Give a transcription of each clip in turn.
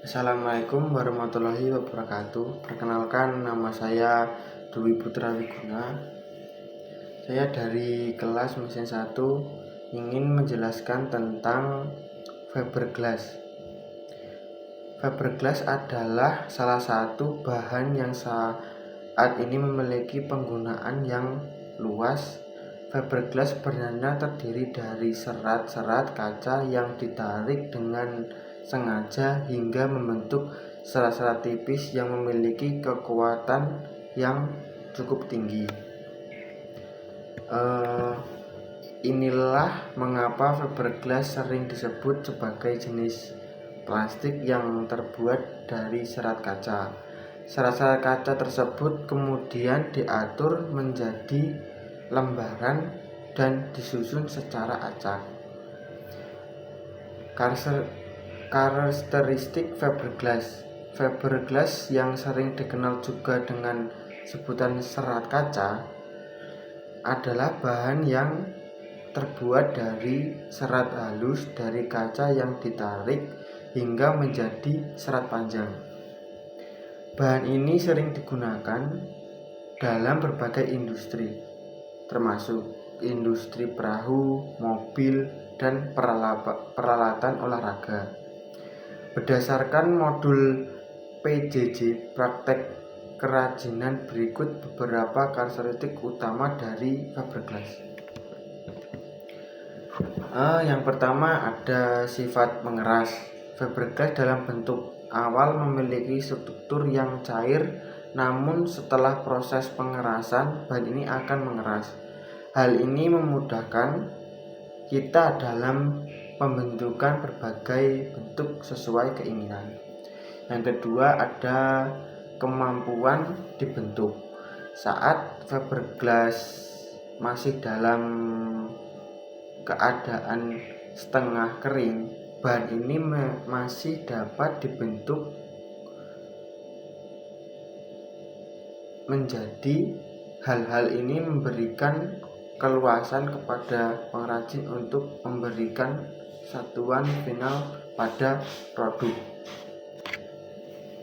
Assalamualaikum warahmatullahi wabarakatuh. Perkenalkan, nama saya Dwi Putra Wiguna. Saya dari kelas mesin 1 ingin menjelaskan tentang fiberglass. Fiberglass adalah salah satu bahan yang saat ini memiliki penggunaan yang luas. Fiberglass sebenarnya terdiri dari serat-serat kaca yang ditarik dengan sengaja hingga membentuk serat-serat tipis yang memiliki kekuatan yang cukup tinggi. Inilah mengapa fiberglass sering disebut sebagai jenis plastik yang terbuat dari serat kaca. Serat-serat kaca tersebut kemudian diatur menjadi lembaran dan disusun secara acak. Karakteristik fiberglass yang sering dikenal juga dengan sebutan serat kaca adalah bahan yang terbuat dari serat halus dari kaca yang ditarik hingga menjadi serat panjang. Bahan ini sering digunakan dalam berbagai industri, termasuk industri perahu, mobil, dan peralatan olahraga. Berdasarkan modul PJJ praktek kerajinan, berikut beberapa karakteristik utama dari fiberglass. Yang pertama ada sifat mengeras. Fiberglass dalam bentuk awal memiliki struktur yang cair, namun setelah proses pengerasan bahan ini akan mengeras. Hal ini memudahkan kita dalam pembentukan berbagai bentuk sesuai keinginan. Yang kedua ada kemampuan dibentuk. Saat fiberglass masih dalam keadaan setengah kering, bahan ini masih dapat dibentuk menjadi hal-hal ini memberikan keluasan kepada pengrajin untuk memberikan satuan final pada produk.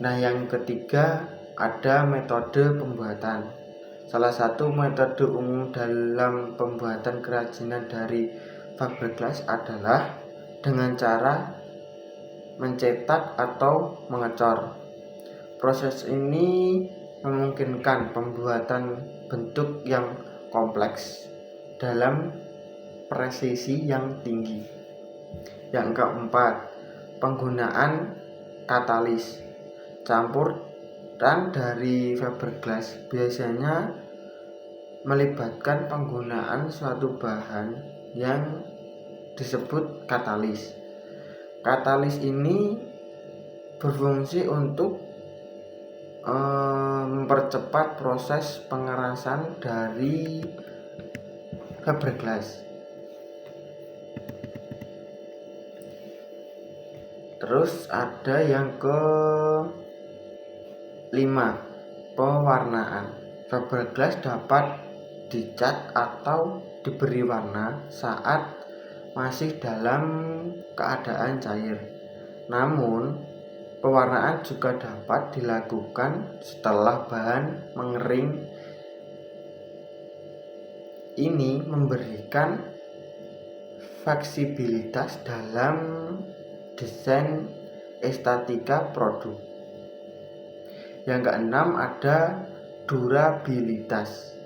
Nah, yang ketiga ada metode pembuatan. Salah satu metode umum dalam pembuatan kerajinan dari fiberglass adalah dengan cara mencetak atau mengecor. Proses ini memungkinkan pembuatan bentuk yang kompleks dalam presisi yang tinggi. Yang keempat, penggunaan katalis. Campuran dari fiberglass biasanya melibatkan penggunaan suatu bahan yang disebut katalis. Katalis ini berfungsi untuk mempercepat proses pengerasan dari fiberglass. Terus ada yang kelima, pewarnaan. Fiberglass dapat dicat atau diberi warna saat masih dalam keadaan cair. Namun, pewarnaan juga dapat dilakukan setelah bahan mengering. Ini memberikan fleksibilitas dalam desain estetika produk. Yang keenam ada durabilitas.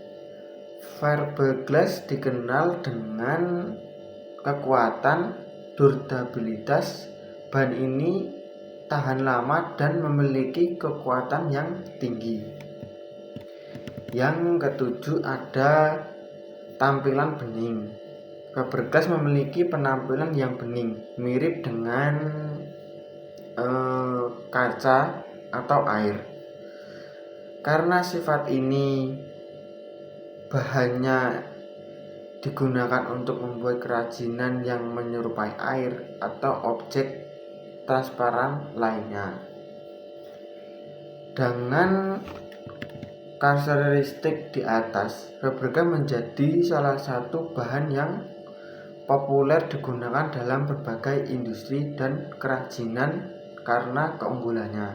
Fiberglass dikenal dengan kekuatan durabilitas. Bahan ini tahan lama dan memiliki kekuatan yang tinggi. Yang ketujuh ada tampilan bening. Fiberglass memiliki penampilan yang bening, mirip dengan kaca atau air. Karena sifat ini bahannya digunakan untuk membuat kerajinan yang menyerupai air atau objek transparan lainnya. Dengan karakteristik di atas, fiberglass menjadi salah satu bahan yang populer digunakan dalam berbagai industri dan kerajinan karena keunggulannya.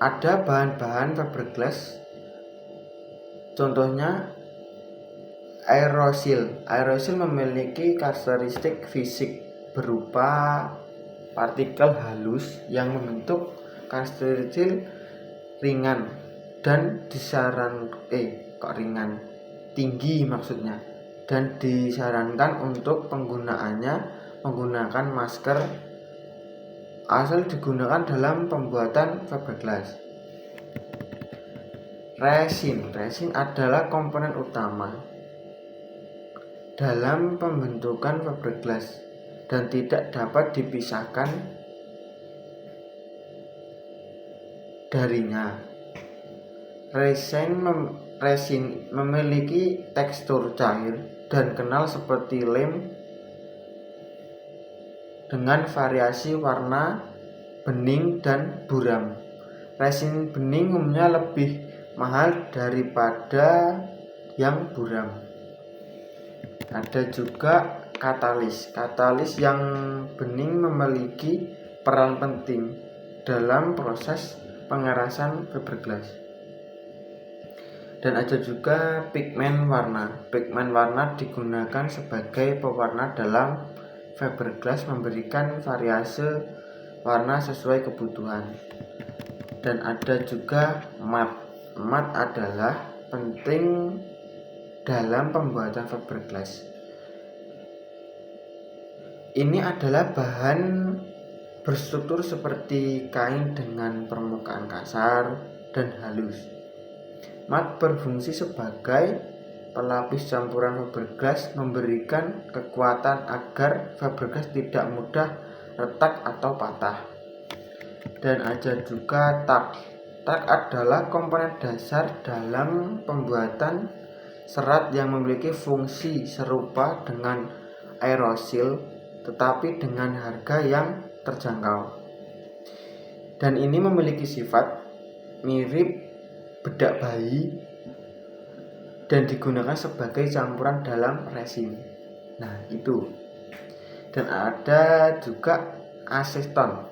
Ada bahan-bahan fiberglass, contohnya aerosil. Aerosil memiliki karakteristik fisik berupa partikel halus yang membentuk karakteristik ringan dan tinggi maksudnya, dan disarankan untuk penggunaannya menggunakan masker asal digunakan dalam pembuatan fiberglass. Resin adalah komponen utama dalam pembentukan fiberglass dan tidak dapat dipisahkan darinya. Resin memiliki tekstur cair dan kental seperti lem dengan variasi warna bening dan buram. Resin bening umumnya lebih mahal daripada yang buram. Ada juga katalis. Katalis yang bening memiliki peran penting dalam proses pengerasan fiberglass. Dan ada juga pigmen warna. Pigmen warna digunakan sebagai pewarna dalam fiberglass, memberikan variasi warna sesuai kebutuhan. Dan ada juga mat. Mat adalah penting dalam pembuatan fiberglass. Ini adalah bahan berstruktur seperti kain dengan permukaan kasar dan halus. Mat berfungsi sebagai pelapis campuran fiberglass, memberikan kekuatan agar fiberglass tidak mudah retak atau patah. Dan ada juga tak. Tak adalah komponen dasar dalam pembuatan serat yang memiliki fungsi serupa dengan aerosil, tetapi dengan harga yang terjangkau. Dan ini memiliki sifat mirip bedak bayi dan digunakan sebagai campuran dalam resin. Nah, itu. Dan ada juga aseton.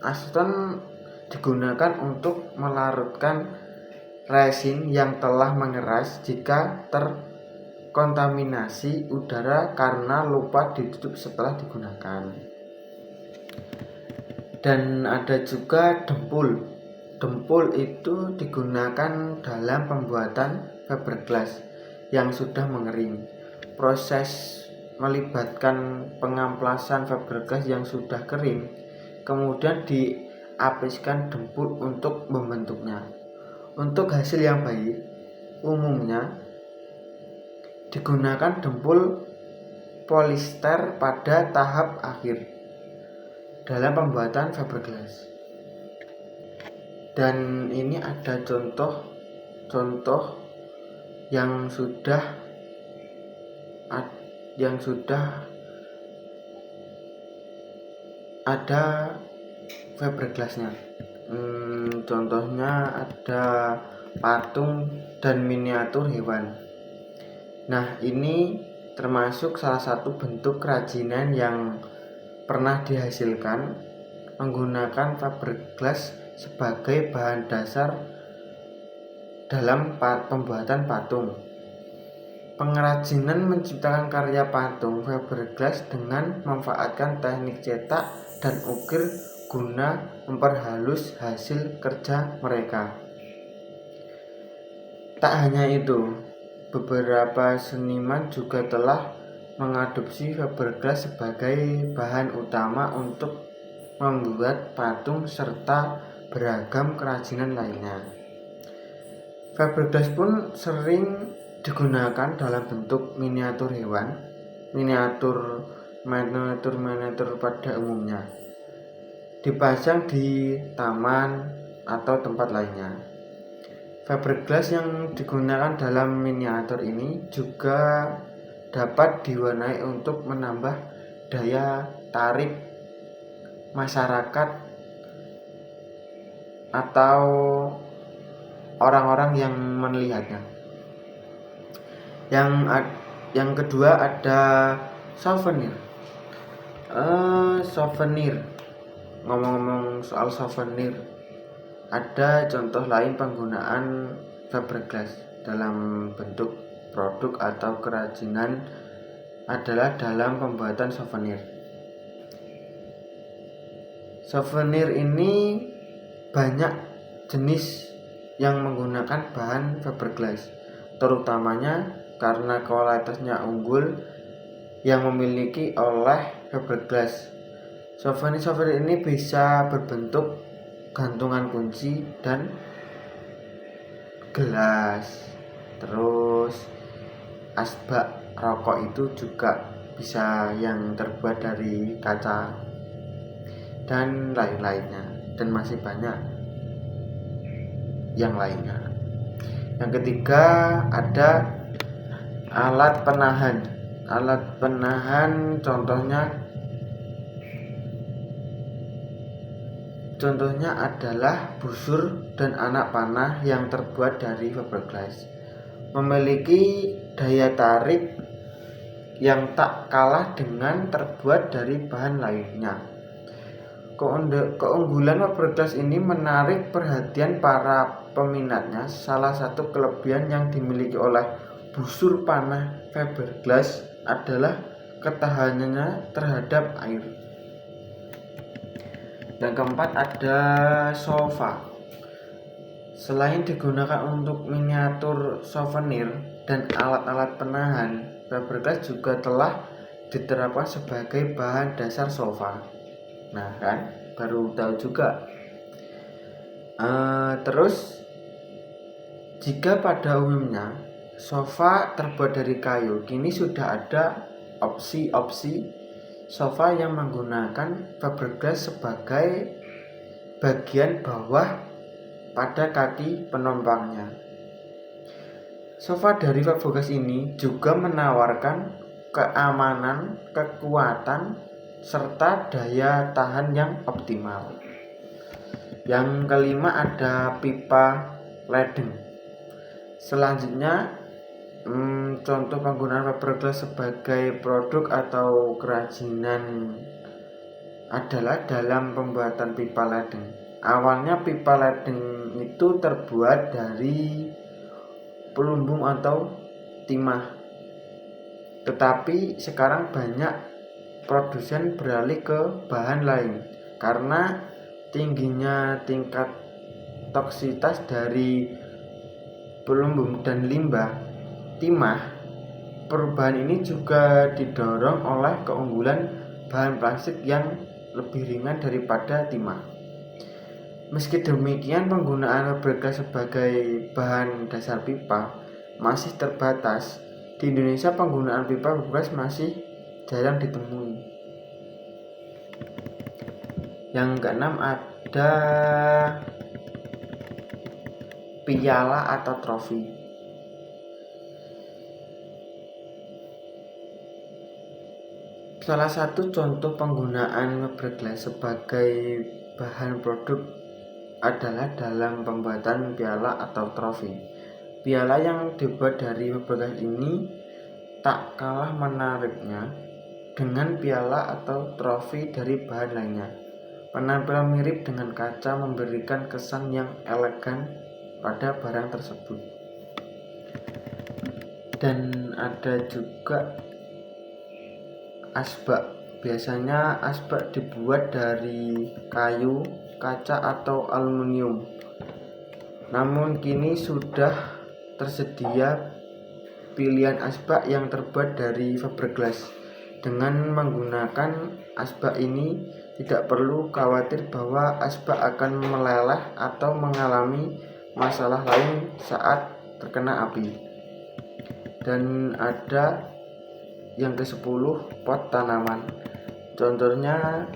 Aseton digunakan untuk melarutkan resin yang telah mengeras jika terkontaminasi udara karena lupa ditutup setelah digunakan. Dan ada juga dempul. Dempul itu digunakan dalam pembuatan fiberglass yang sudah mengering. Proses melibatkan pengamplasan fiberglass yang sudah kering, kemudian diapiskan dempul untuk membentuknya. Untuk hasil yang baik, umumnya digunakan dempul polister pada tahap akhir dalam pembuatan fiberglass. Dan ini ada contoh yang sudah ada fiberglassnya. Contohnya ada patung dan miniatur hewan. Nah, ini termasuk salah satu bentuk kerajinan yang pernah dihasilkan menggunakan fiberglass sebagai bahan dasar dalam pembuatan patung. Pengrajinan menciptakan karya patung fiberglass dengan memanfaatkan teknik cetak dan ukir guna memperhalus hasil kerja mereka. Tak hanya itu, beberapa seniman juga telah mengadopsi fiberglass sebagai bahan utama untuk membuat patung serta beragam kerajinan lainnya. Fiberglass pun sering digunakan dalam bentuk miniatur hewan, miniatur pada umumnya, dipasang di taman atau tempat lainnya. Fiberglass yang digunakan dalam miniatur ini juga dapat diwarnai untuk menambah daya tarik masyarakat atau orang-orang yang melihatnya. Yang kedua ada Souvenir. Souvenir. Ngomong-ngomong soal souvenir, ada contoh lain penggunaan fiberglass dalam bentuk produk atau kerajinan adalah dalam pembuatan souvenir. Souvenir ini banyak jenis yang menggunakan bahan fiberglass, terutamanya karena kualitasnya unggul yang memiliki oleh fiberglass. Souvenir ini bisa berbentuk gantungan kunci dan gelas. Terus asbak rokok itu juga bisa yang terbuat dari kaca dan lain-lainnya, dan masih banyak yang lainnya. Yang ketiga ada alat penahan. Alat penahan contohnya adalah busur dan anak panah yang terbuat dari fiberglass. Memiliki daya tarik yang tak kalah dengan terbuat dari bahan lainnya. Keunggulan fiberglass ini menarik perhatian para peminatnya. Salah satu kelebihan yang dimiliki oleh busur panah fiberglass adalah ketahanannya terhadap air. Yang keempat ada sofa. Selain digunakan untuk miniatur souvenir dan alat-alat penahan, fiberglass juga telah diterapkan sebagai bahan dasar sofa. Nah kan, baru tahu juga. Terus jika pada umumnya sofa terbuat dari kayu, kini sudah ada opsi sofa yang menggunakan fiberglass sebagai bagian bawah pada kaki penumpangnya. Sofa dari fiberglass ini juga menawarkan keamanan, kekuatan, serta daya tahan yang optimal. Yang kelima ada pipa ledeng. Selanjutnya contoh penggunaan fiberglass sebagai produk atau kerajinan adalah dalam pembuatan pipa ledeng. Awalnya pipa ledeng itu terbuat dari pelumbung atau timah, tetapi sekarang banyak produsen beralih ke bahan lain karena tingginya tingkat toksitas dari pelumbung dan limbah timah. Perubahan ini juga didorong oleh keunggulan bahan plastik yang lebih ringan daripada timah. Meski demikian, penggunaan fiberglass sebagai bahan dasar pipa masih terbatas. Di Indonesia penggunaan pipa fiberglass masih jarang ditemui. Yang keenam ada piala atau trofi. Salah satu contoh penggunaan fiberglass sebagai bahan produk adalah dalam pembuatan piala atau trofi. Piala yang dibuat dari fiberglass ini tak kalah menariknya dengan piala atau trofi dari bahan lainnya. Penampilan mirip dengan kaca memberikan kesan yang elegan pada barang tersebut. Dan ada juga asbak. Biasanya asbak dibuat dari kayu, kaca atau aluminium. Namun kini sudah tersedia pilihan asbak yang terbuat dari fiberglass. Dengan menggunakan asbak ini tidak perlu khawatir bahwa asbak akan meleleh atau mengalami masalah lain saat terkena api. Dan ada yang ke-10, pot tanaman. Contohnya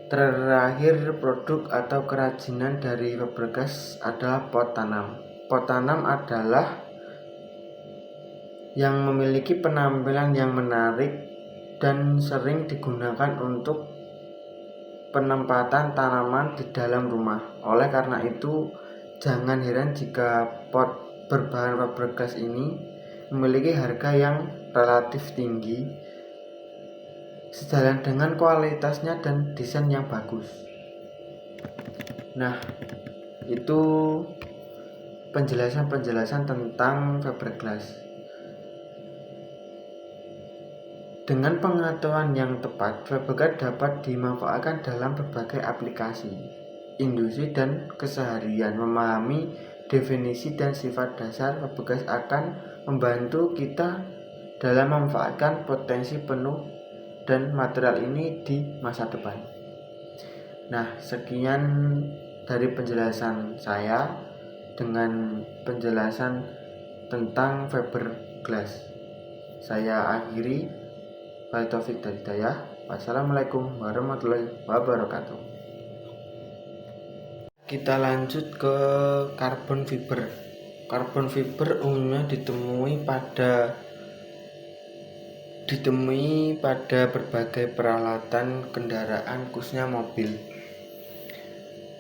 terakhir produk atau kerajinan dari fiberglass adalah pot tanam. Pot tanam adalah yang memiliki penampilan yang menarik dan sering digunakan untuk penempatan tanaman di dalam rumah. Oleh karena itu, jangan heran jika pot berbahan fiberglass ini memiliki harga yang relatif tinggi sejalan dengan kualitasnya dan desain yang bagus. Nah, itu penjelasan tentang fiberglass. Dengan pengetahuan yang tepat, fiberglass dapat dimanfaatkan dalam berbagai aplikasi industri dan keseharian. Memahami definisi dan sifat dasar fiberglass akan membantu kita dalam memanfaatkan potensi penuh dan material ini di masa depan. Nah, sekian dari penjelasan saya dengan penjelasan tentang fiberglass. Saya akhiri. Taufik dari Hidayah. Wassalamualaikum warahmatullahi wabarakatuh. Kita lanjut ke karbon fiber. Karbon fiber umumnya ditemui pada berbagai peralatan kendaraan, khususnya mobil.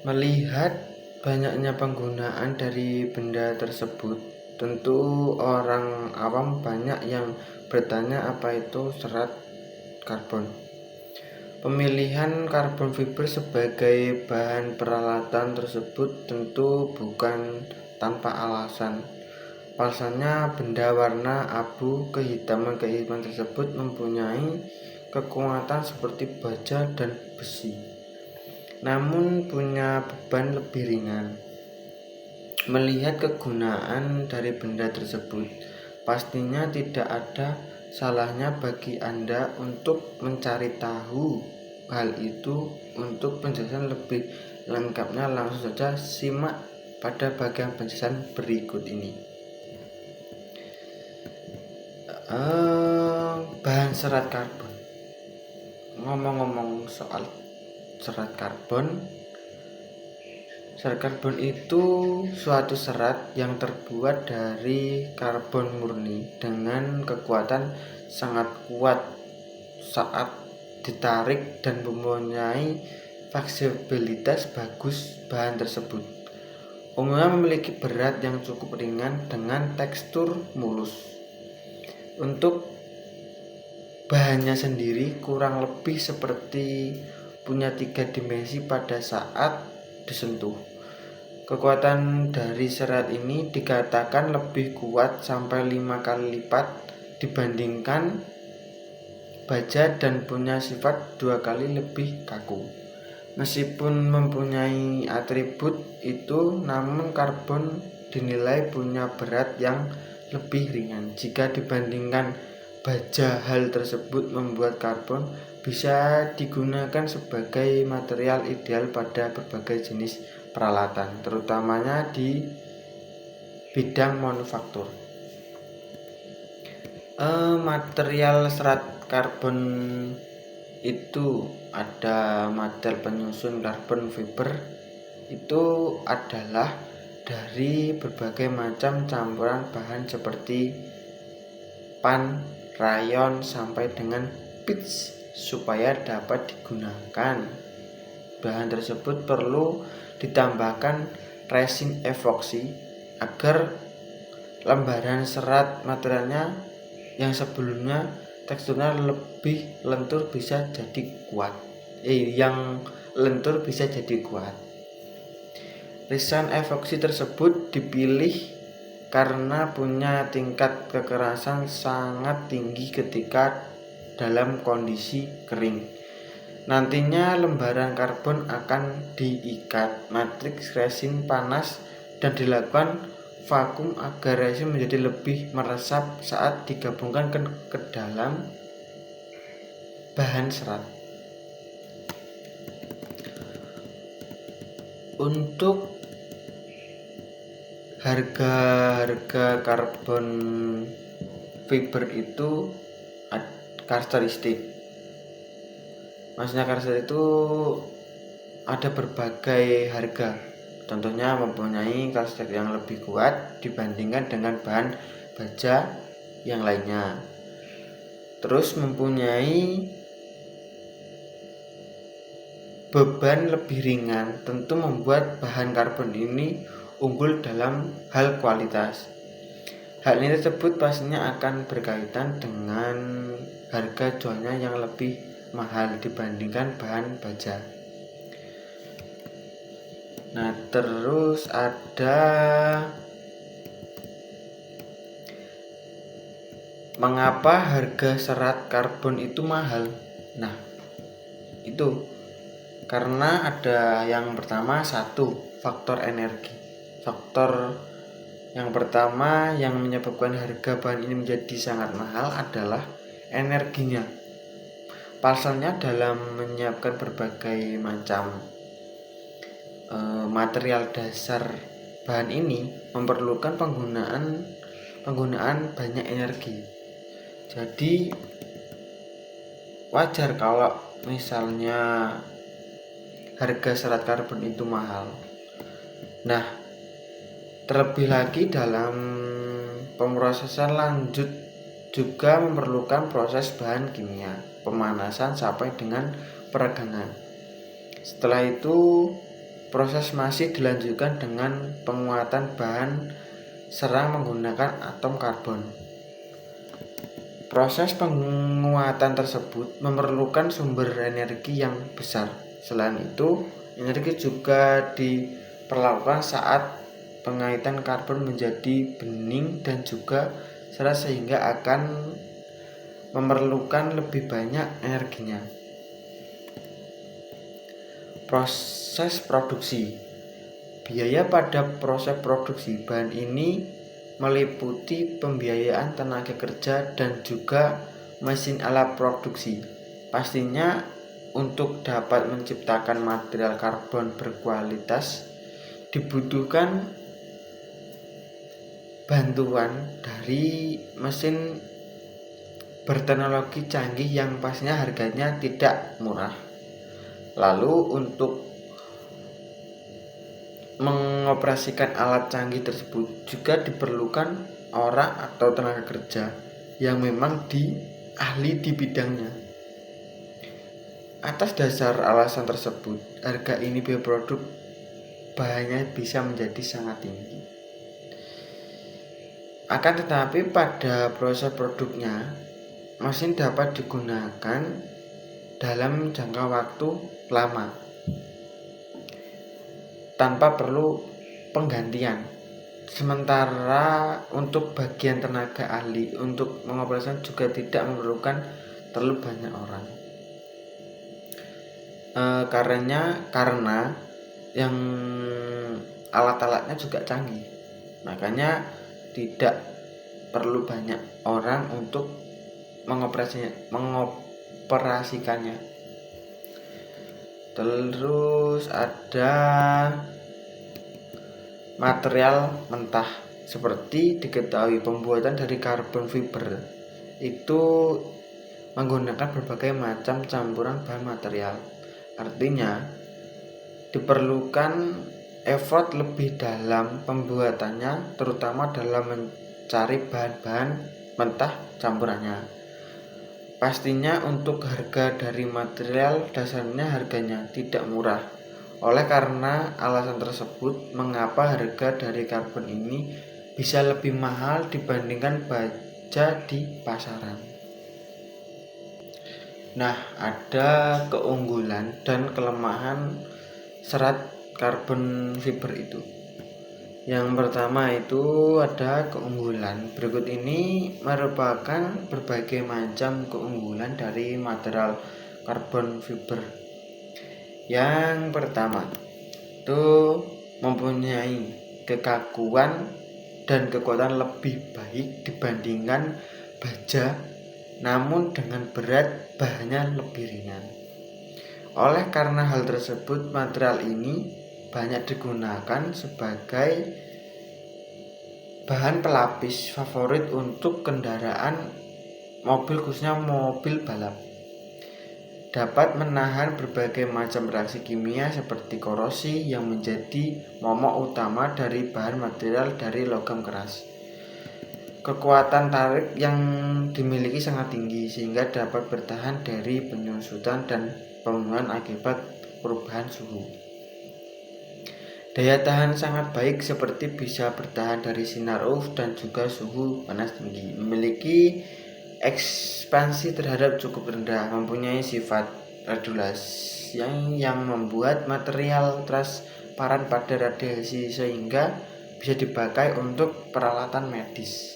Melihat banyaknya penggunaan dari benda tersebut, tentu orang awam banyak yang bertanya apa itu serat karbon. Pemilihan karbon fiber sebagai bahan peralatan tersebut tentu bukan tanpa alasan. Pasalnya benda warna abu kehitaman tersebut mempunyai kekuatan seperti baja dan besi, namun punya beban lebih ringan. Melihat kegunaan dari benda tersebut, pastinya tidak ada salahnya bagi Anda untuk mencari tahu hal itu. Untuk penjelasan lebih lengkapnya langsung saja simak pada bagian penjelasan berikut ini. Bahan serat karbon. Ngomong-ngomong soal serat karbon itu suatu serat yang terbuat dari karbon murni dengan kekuatan sangat kuat saat ditarik dan mempunyai fleksibilitas bagus. Bahan tersebut umumnya memiliki berat yang cukup ringan dengan tekstur mulus. Untuk bahannya sendiri kurang lebih seperti punya 3 dimensi pada saat disentuh. Kekuatan dari serat ini dikatakan lebih kuat sampai 5 kali lipat dibandingkan baja dan punya sifat 2 kali lebih kaku. Meskipun mempunyai atribut itu, namun karbon dinilai punya berat yang lebih ringan jika dibandingkan baja. Hal tersebut membuat karbon bisa digunakan sebagai material ideal pada berbagai jenis peralatan, terutamanya di bidang manufaktur. Material serat karbon itu ada material penyusun karbon fiber itu adalah dari berbagai macam campuran bahan seperti pan, rayon sampai dengan pitch supaya dapat digunakan. Bahan tersebut perlu ditambahkan resin epoksi agar lembaran serat materialnya yang sebelumnya teksturnya lebih lentur bisa jadi kuat. Resin epoksi tersebut dipilih karena punya tingkat kekerasan sangat tinggi ketika dalam kondisi kering. Nantinya lembaran karbon akan diikat matriks resin panas dan dilakukan vakum agar resin menjadi lebih meresap saat digabungkan ke dalam bahan serat. Untuk harga karbon fiber itu karakteristik. Maksudnya karakteristik itu ada berbagai harga. Contohnya mempunyai karakteristik yang lebih kuat dibandingkan dengan bahan baja yang lainnya. Terus mempunyai beban lebih ringan, tentu membuat bahan karbon ini unggul dalam hal kualitas. Hal ini tersebut pastinya akan berkaitan dengan harga jualnya yang lebih mahal dibandingkan bahan baja. Nah, terus ada mengapa harga serat karbon itu mahal. Nah, itu karena ada yang pertama, satu, faktor energi. Faktor yang pertama yang menyebabkan harga bahan ini menjadi sangat mahal adalah energinya. Pasalnya dalam menyiapkan berbagai macam material dasar bahan ini memerlukan penggunaan banyak energi. Jadi wajar kalau misalnya harga serat karbon itu mahal. Nah, terlebih lagi dalam pemrosesan lanjut juga memerlukan proses bahan kimia, pemanasan sampai dengan peregangan. Setelah itu proses masih dilanjutkan dengan penguatan bahan serang menggunakan atom karbon. Proses penguatan tersebut memerlukan sumber energi yang besar. Selain itu, energi juga diperlakukan saat pengaitan karbon menjadi bening dan juga serat sehingga akan memerlukan lebih banyak energinya. Proses produksi. Biaya pada proses produksi bahan ini meliputi pembiayaan tenaga kerja dan juga mesin alat produksi. Pastinya untuk dapat menciptakan material karbon berkualitas dibutuhkan bantuan dari mesin berteknologi canggih yang pastinya harganya tidak murah. Lalu untuk mengoperasikan alat canggih tersebut juga diperlukan orang atau tenaga kerja yang memang ahli di bidangnya. Atas dasar alasan tersebut, harga ini biaya produk bahannya bisa menjadi sangat tinggi. Akan tetapi pada proses produknya, mesin dapat digunakan dalam jangka waktu lama tanpa perlu penggantian. Sementara untuk bagian tenaga ahli untuk mengoperasikan juga tidak memerlukan terlalu banyak orang. Karena yang alat-alatnya juga canggih, makanya tidak perlu banyak orang untuk mengoperasikannya. Terus ada material mentah. Seperti diketahui, pembuatan dari karbon fiber itu menggunakan berbagai macam campuran bahan material. Artinya diperlukan effort lebih dalam pembuatannya, terutama dalam mencari bahan-bahan mentah campurannya. Pastinya untuk harga dari material dasarnya harganya tidak murah. Oleh karena alasan tersebut, mengapa harga dari karbon ini bisa lebih mahal dibandingkan baja di pasaran. Nah, ada keunggulan dan kelemahan serat karbon fiber itu. Yang pertama itu ada keunggulan. Berikut ini merupakan berbagai macam keunggulan dari material karbon fiber. Yang pertama itu mempunyai kekakuan dan kekuatan lebih baik dibandingkan baja, namun dengan berat bahannya lebih ringan. Oleh karena hal tersebut, material ini banyak digunakan sebagai bahan pelapis favorit untuk kendaraan mobil, khususnya mobil balap. Dapat menahan berbagai macam reaksi kimia seperti korosi yang menjadi momok utama dari bahan material dari logam keras. Kekuatan tarik yang dimiliki sangat tinggi sehingga dapat bertahan dari penyusutan dan pemenuhan akibat perubahan suhu. Daya tahan sangat baik seperti bisa bertahan dari sinar UV dan juga suhu panas tinggi. Memiliki ekspansi terhadap cukup rendah, mempunyai sifat redulasi yang membuat material transparan pada radiasi sehingga bisa dipakai untuk peralatan medis.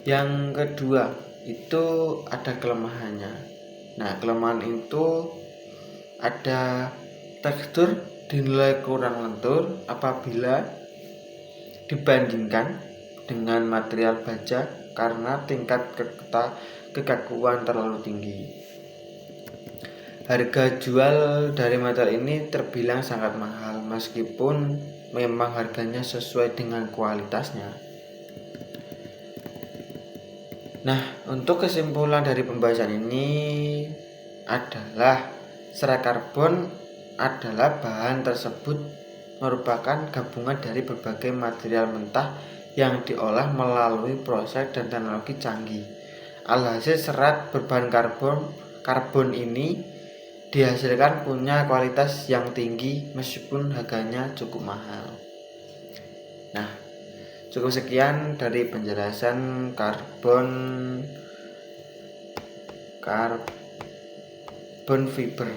Yang kedua, itu ada kelemahannya. Nah, kelemahan itu ada tekstur dinilai kurang lentur apabila dibandingkan dengan material baja karena tingkat kekakuan terlalu tinggi. Harga jual dari material ini terbilang sangat mahal meskipun memang harganya sesuai dengan kualitasnya. Nah, untuk kesimpulan dari pembahasan ini adalah serat karbon adalah bahan tersebut merupakan gabungan dari berbagai material mentah yang diolah melalui proses dan teknologi canggih. Alhasil serat berbahan karbon ini dihasilkan punya kualitas yang tinggi meskipun harganya cukup mahal. Nah, cukup sekian dari penjelasan karbon fiber.